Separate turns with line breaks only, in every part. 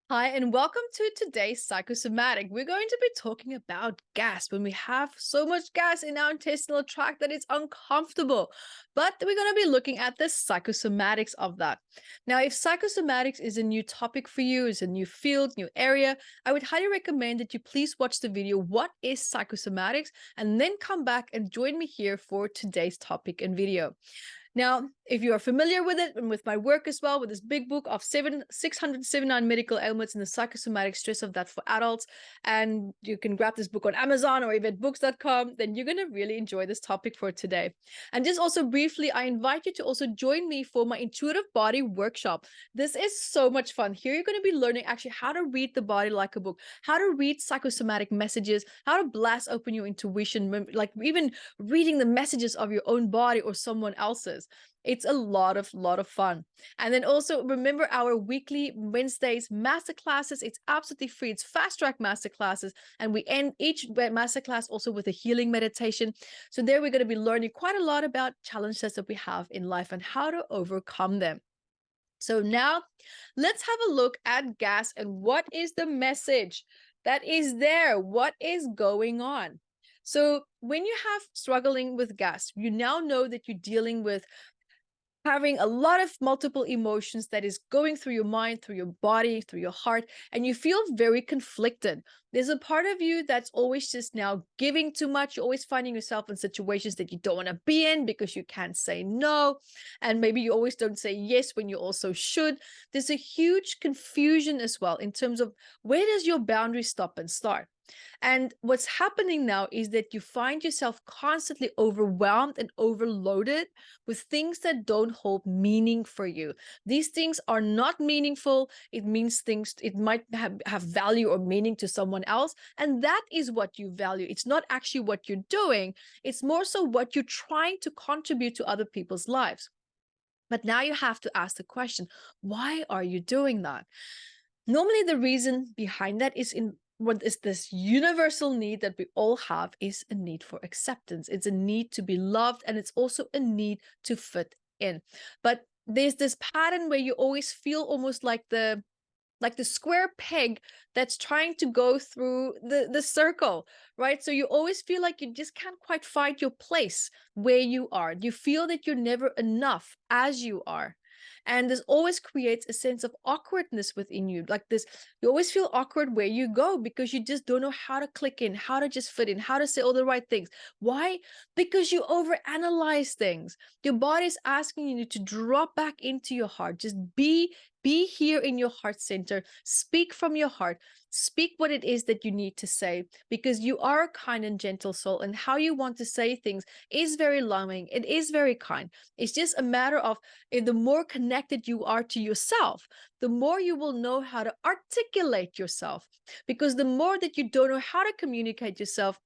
Hi, and welcome to today's Psychosomatic. We're going to be talking about gas when we have so much gas in our intestinal tract that it's uncomfortable. But we're going to be looking at the psychosomatics of that. Now, if psychosomatics is a new topic for you, is a new field, new area, I would highly recommend that you please watch the video, What is Psychosomatics? And then come back and join me here for today's topic and video. Now, if you are familiar with it and with my work as well, with this big book of 679 medical ailments and the psychosomatic stress of that for adults, and you can grab this book on Amazon or evettebooks.com, then you're going to really enjoy this topic for today. And just also briefly, I invite you to also join me for my intuitive body workshop. This is so much fun. Here you're going to be learning actually how to read the body like a book, how to read psychosomatic messages, how to blast open your intuition, like even reading the messages of your own body or someone else's. It's a lot of fun. And then also remember our weekly Wednesdays masterclasses. It's absolutely free. It's fast track masterclasses, and we end each masterclass also with a healing meditation. So there we're going to be learning quite a lot about challenges that we have in life and how to overcome them. So now let's have a look at gas and what is the message that is there? What is going on? So when you have struggling with gas, you now know that you're dealing with having a lot of multiple emotions that is going through your mind, through your body, through your heart, and you feel very conflicted. There's a part of you that's always just now giving too much. You're always finding yourself in situations that you don't want to be in because you can't say no. And maybe you always don't say yes when you also should. There's a huge confusion as well in terms of where does your boundary stop and start? And what's happening now is that you find yourself constantly overwhelmed and overloaded with things that don't hold meaning for you. These things are not meaningful. It means things, it might have value or meaning to someone else. And that is what you value. It's not actually what you're doing. It's more so what you're trying to contribute to other people's lives. But now you have to ask the question, why are you doing that? Normally, the reason behind that is in what is this universal need that we all have is a need for acceptance. It's a need to be loved, and it's also a need to fit in. But there's this pattern where you always feel almost like the square peg that's trying to go through the circle, right? So you always feel like you just can't quite find your place where you are. You feel that you're never enough as you are. And this always creates a sense of awkwardness within you. Like this, you always feel awkward where you go because you just don't know how to click in, how to just fit in, how to say all the right things. Why? Because you overanalyze things. Your body's asking you to drop back into your heart. Just be here in your heart center. Speak from your heart. Speak what it is that you need to say, because you are a kind and gentle soul, and how you want to say things is very loving. It is very kind. It's just a matter of the more connected you are to yourself, the more you will know how to articulate yourself. Because the more that you don't know how to communicate yourself,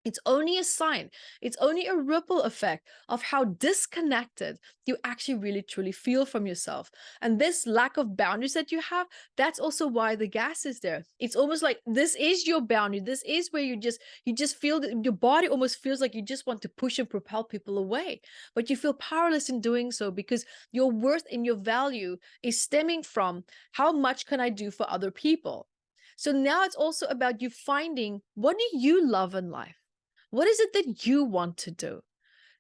it's only a sign, it's only a ripple effect of how disconnected you actually really truly feel from yourself. And this lack of boundaries that you have, that's also why the gas is there. It's almost like this is your boundary. This is where you just feel that your body almost feels like you just want to push and propel people away. But you feel powerless in doing so because your worth and your value is stemming from how much can I do for other people. So now it's also about you finding, what do you love in life? What is it that you want to do?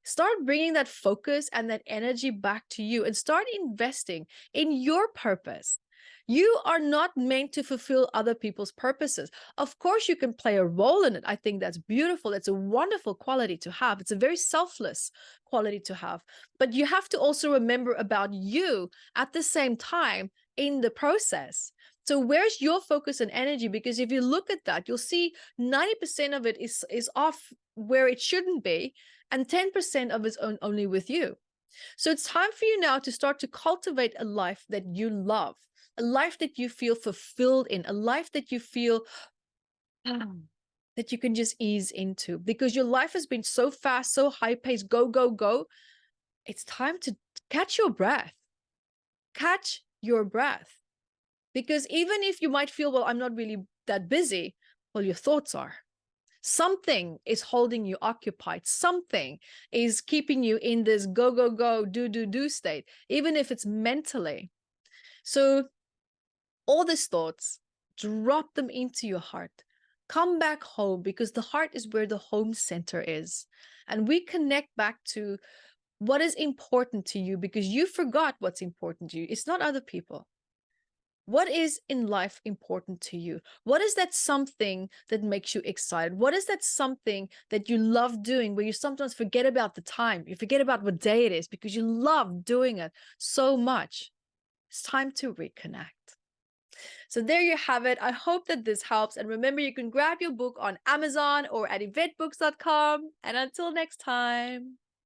Start bringing that focus and that energy back to you and start investing in your purpose. You are not meant to fulfill other people's purposes. Of course, you can play a role in it. I think that's beautiful. It's a wonderful quality to have. It's a very selfless quality to have. But you have to also remember about you at the same time in the process. So where's your focus and energy? Because if you look at that, you'll see 90% of it is off where it shouldn't be, and 10% of it's only with you. So it's time for you now to start to cultivate a life that you love, a life that you feel fulfilled in, a life that you feel that you can just ease into, because your life has been so fast, so high paced, go, go, go. It's time to catch your breath. Catch your breath. Because even if you might feel, well, I'm not really that busy, well, your thoughts are. Something is holding you occupied. Something is keeping you in this go, go, go, do, do, do state, even if it's mentally. So All these thoughts, drop them into your heart. Come back home because the heart is where the home center is. And we connect back to what is important to you because you forgot what's important to you. It's not other people. What is in life important to you? What is that something that makes you excited? What is that something that you love doing where you sometimes forget about the time? You forget about what day it is because you love doing it so much. It's time to reconnect. So there you have it. I hope that this helps. And remember, you can grab your book on Amazon or at evettebooks.com. And until next time.